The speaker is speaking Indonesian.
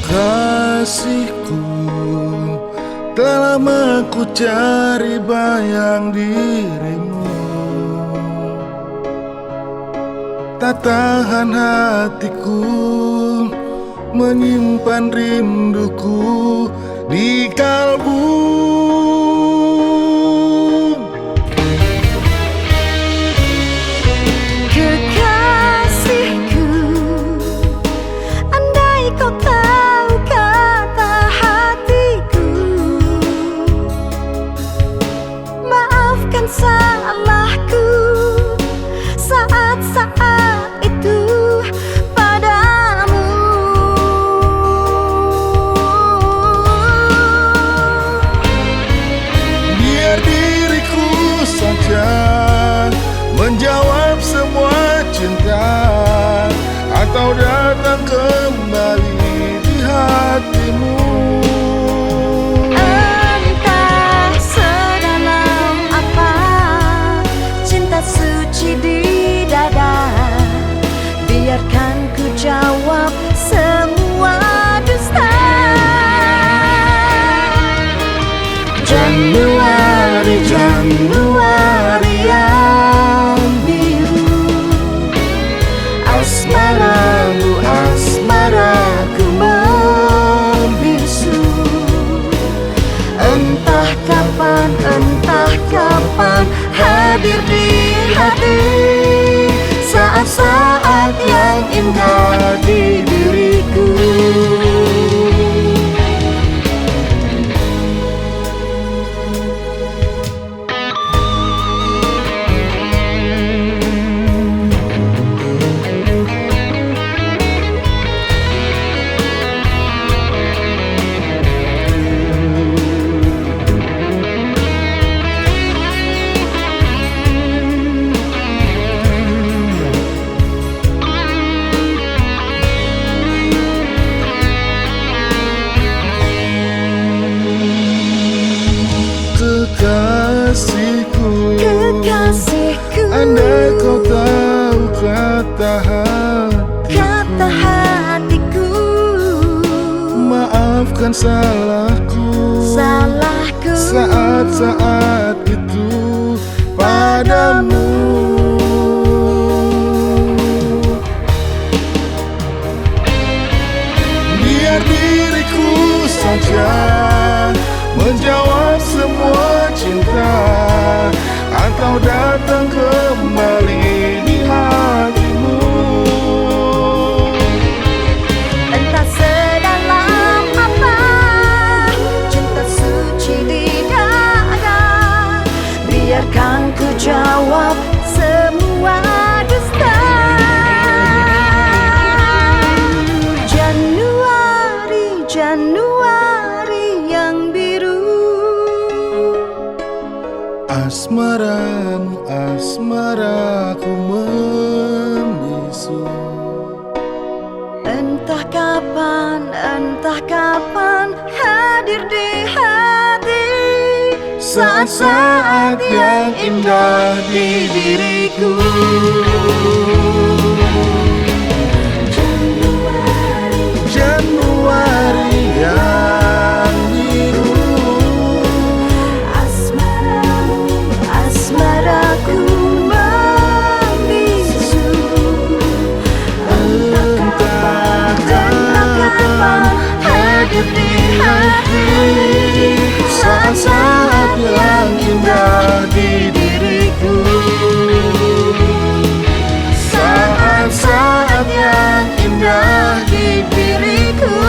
Kasihku, telah lama ku cari bayang dirimu. Tak tahan hatiku menyimpan rinduku di kalbu. Kekasihku, andai kau tahu kata hatiku, maafkan salahku saat-saat itu padamu. Biar diriku saja menjawab semua cinta, atau datang kembali di hatimu. Entah sedalam apa cinta suci di dada, biarkan ku jawab semua dusta. Januari, Januari yang biru, asmaramu, asmaraku membisu. Entah kapan hadir di hati saat-saat yang indah di diriku. Kekasihku, Kekasihku, andai kau tahu kata hatiku, maafkan salahku saat-saat itu padamu. Biar diriku saja menjawab semua cinta, atau datang kembali di hatimu. Entah sedalam apa cinta suci di dada, biarkan ku jawab semua dusta. Januari, Januari yang biru, asmaramu, asmaraku membisu. entah kapan hadir di hati Saat-saat yang indah di diriku. Januari yang biru, asmaraku membisu. Entah kapan hadir di hati saat-saat yang indah di diriku. saat-saat yang indah di diriku.